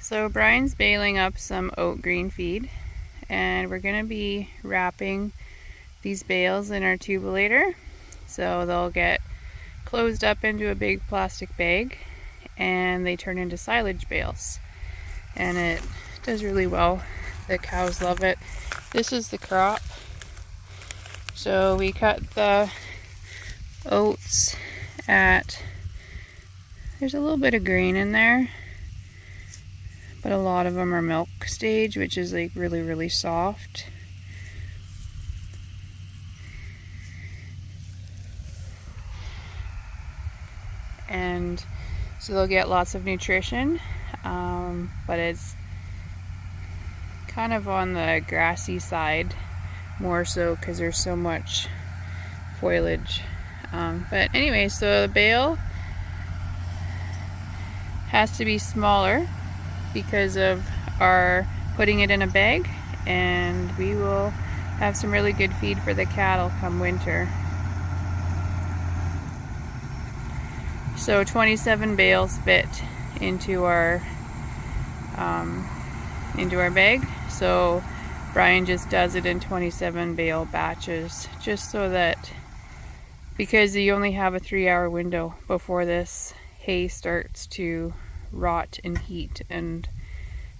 So Brian's baling up some oat green feed, and we're going to be wrapping these bales in our Tube-O-lator so they'll get closed up into a big plastic bag and they turn into silage bales, and it does really well. The cows love it. This is the crop. So we cut the oats at, there's a little bit of grain in there, but a lot of them are milk stage, which is like really soft. And so they'll get lots of nutrition, but it's kind of on the grassy side more so because there's so much foliage. But anyway, so the bale has to be smaller because of our putting it in a bag, and we will have some really good feed for the cattle come winter. So 27 bales fit into our bag. So Brian just does it in 27 bale batches, just so that, because you only have a 3-hour window before this hay starts to rot and heat and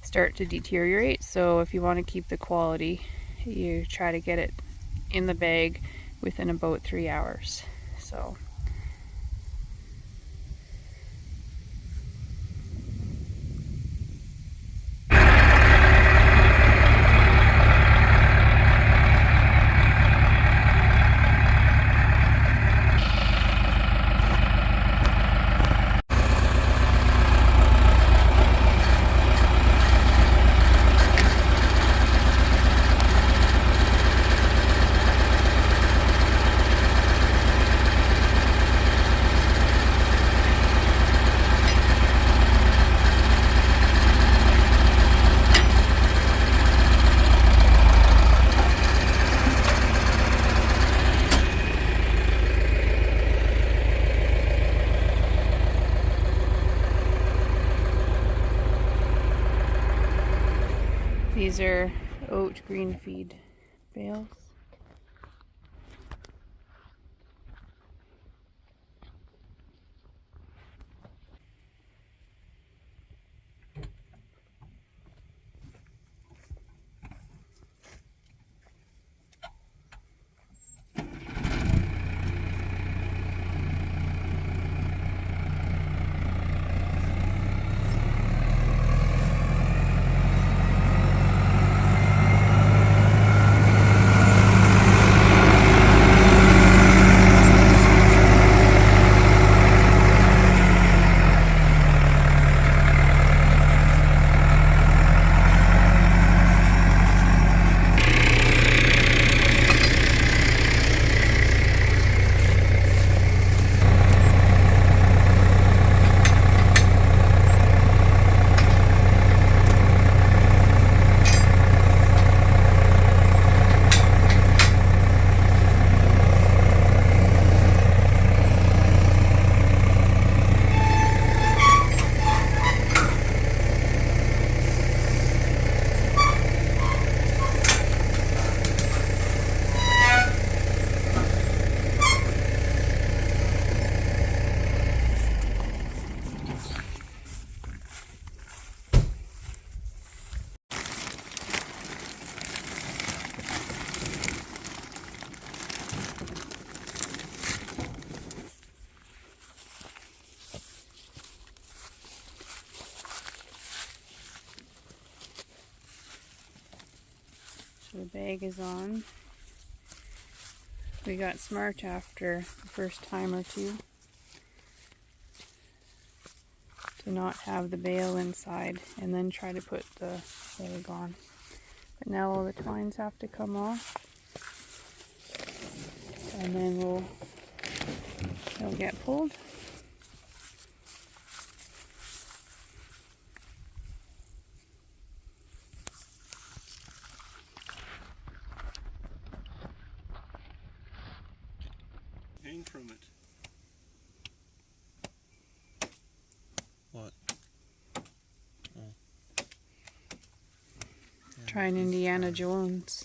start to deteriorate. So if you want to keep the quality, you try to get it in the bag within about 3 hours. So these are oat green feed bales. So the bag is on. We got smart after the first time or two to not have the bale inside and then try to put the bag on. But now all the twines have to come off, and then they'll get pulled. Hang from it. What? Oh. Trying Indiana Jones.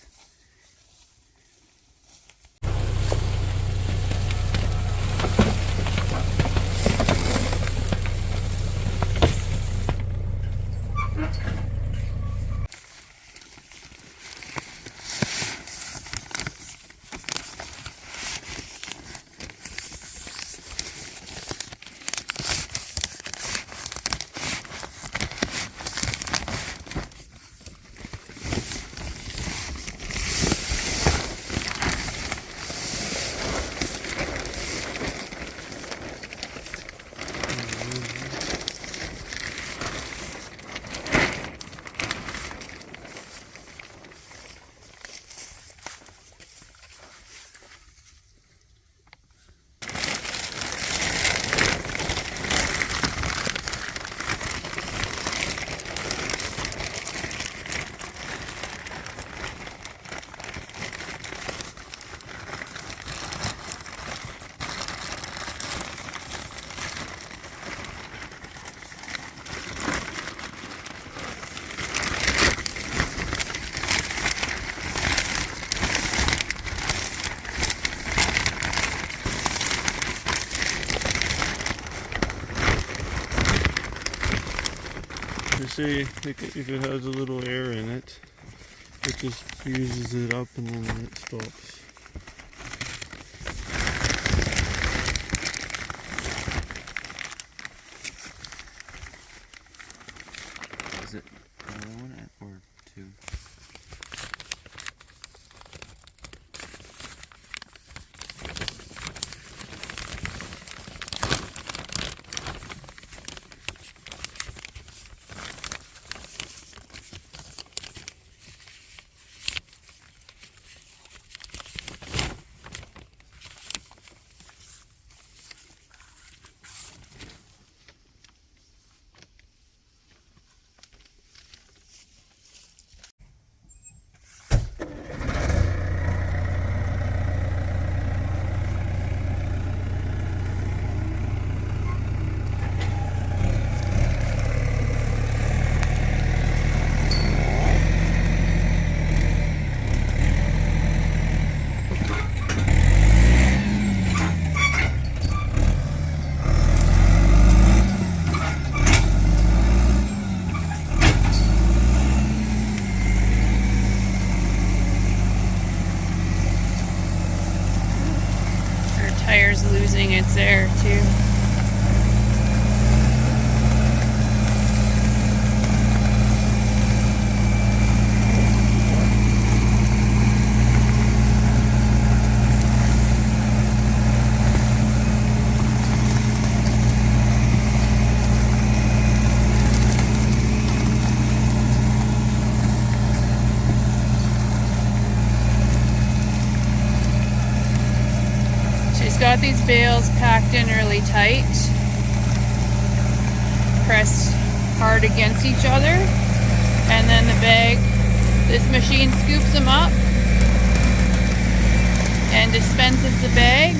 They say if it has a little air in it, it just fuses it up and then it stops. Is it one or two? Tire's losing its air too. She's got these bales packed in really tight, pressed hard against each other, and then the bag, this machine scoops them up and dispenses the bag,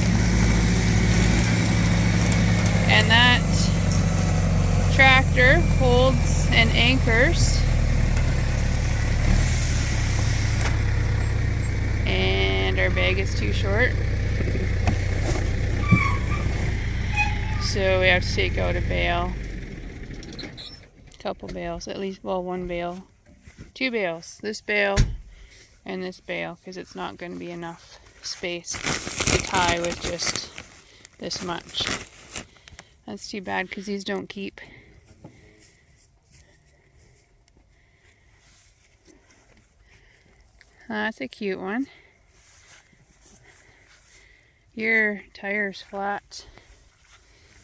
and that tractor holds and anchors, and our bag is too short. So we have to take out a bale, a couple bales, at least, well, one bale, two bales, this bale and this bale, because it's not going to be enough space to tie with just this much. That's too bad because these don't keep. That's a cute one. Your tire's flat.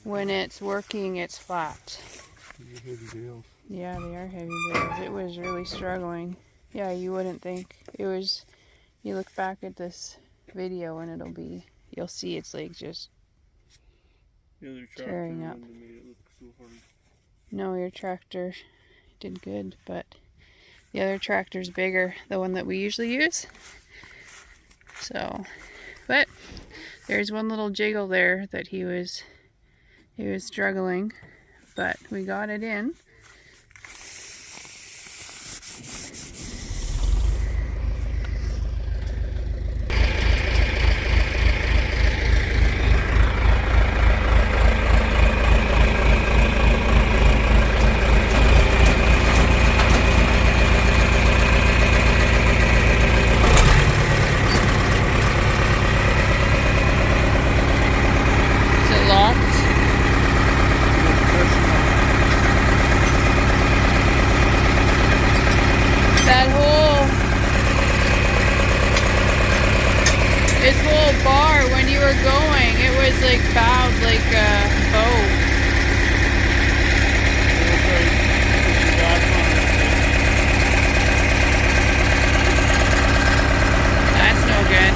When it's working, it's flat. These are heavy bales. Yeah, they are heavy bales. It was really struggling. Yeah, you wouldn't think. It was, you look back at this video and it'll be, you'll see it's like just tearing up. Made it look so hard. No, your tractor did good, but the other tractor's bigger, the one that we usually use. So, but there's one little jiggle there that he was struggling, but we got it in. like bowed like a bow. That's no good.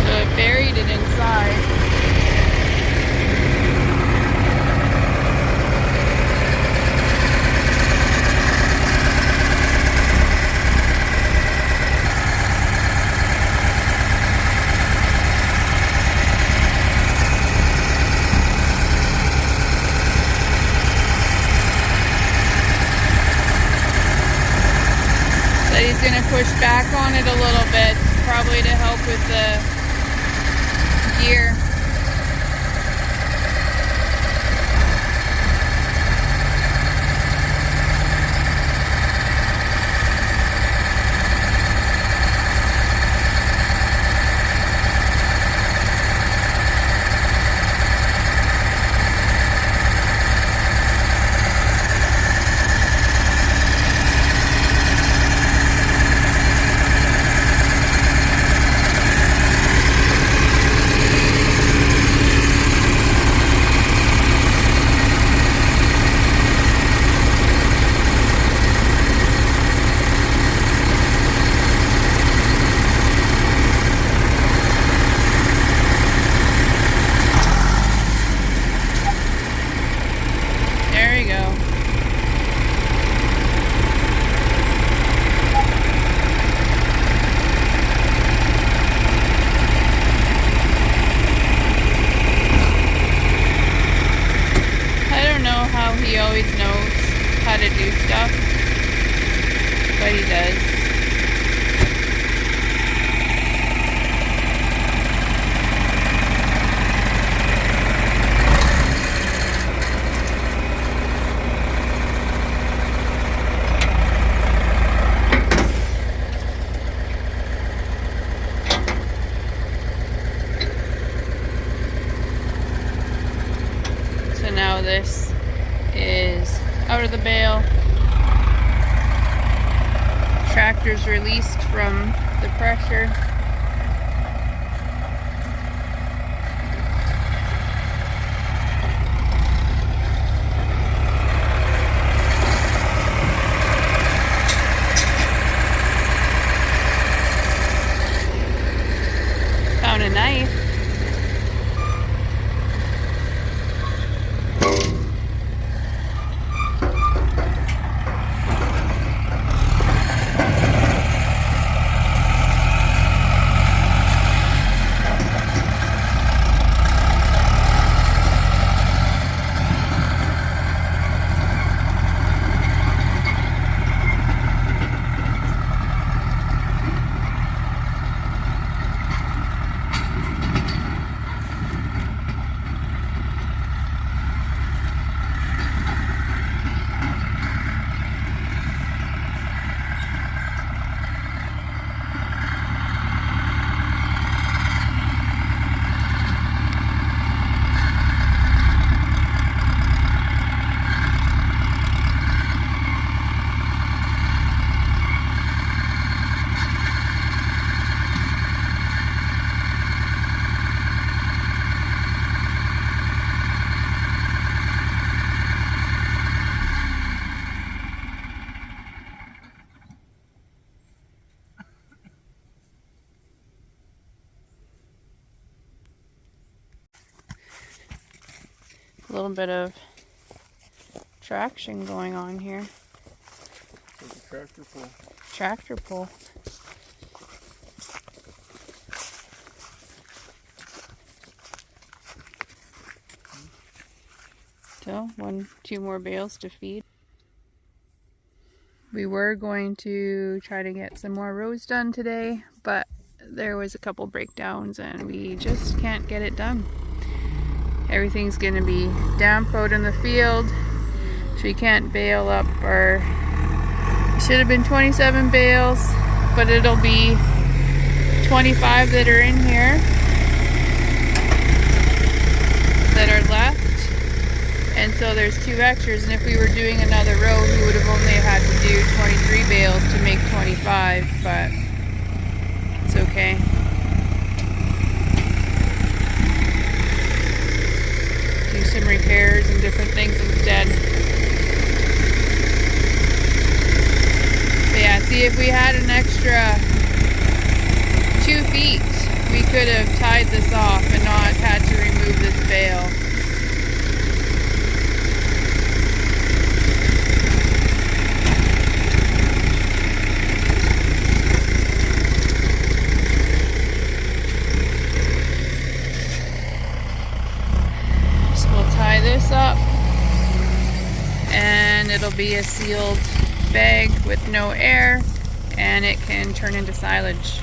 So it buried it inside. He's going to push back on it a little bit, probably to help with the gear. He always knows how to do stuff, but he does. So now this is out of the bale. Tractor's released from the pressure. Found a knife. A little bit of traction going on here. Like a tractor pull. Tractor pull. So, two more bales to feed. We were going to try to get some more rows done today, but there was a couple breakdowns and we just can't get it done. Everything's going to be damp out in the field, so we can't bale up our... It should have been 27 bales, but it'll be 25 that are in here that are left. And so there's 2 extras, and if we were doing another row, we would have only had to do 23 bales to make 25, but that's okay. Do some repairs and different things instead. But yeah, see, if we had an extra 2 feet, we could have tied this off and not had to remove this bale. So we'll tie this up and it'll be a sealed bag with no air, and it can turn into silage.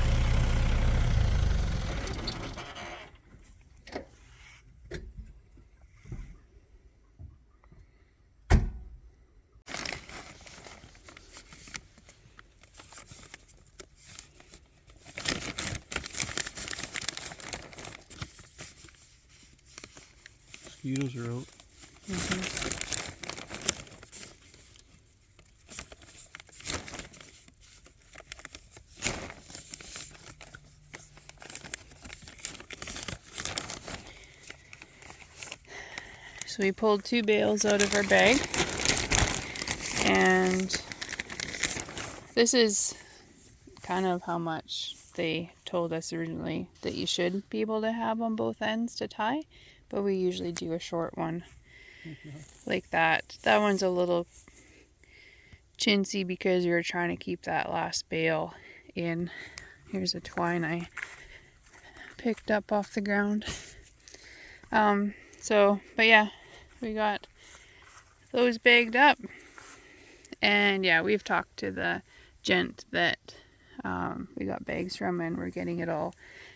Mosquitoes are out. So we pulled 2 bales out of our bag, and this is kind of how much they told us originally that you should be able to have on both ends to tie, but we usually do a short one like that. That one's a little chintzy because we were trying to keep that last bale in. Here's a twine I picked up off the ground. But yeah, we got those bagged up, and yeah, we've talked to the gent that we got bags from, and we're getting it all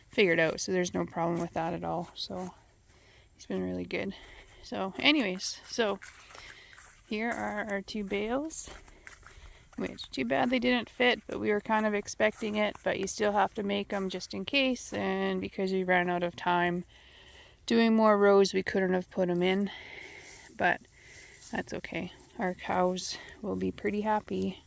figured out, so there's no problem with that at all. So he's been really good. So anyways, so here are our 2 bales, which too bad they didn't fit, but we were kind of expecting it, but you still have to make them just in case, and because we ran out of time doing more rows, we couldn't have put them in, but that's okay. Our cows will be pretty happy.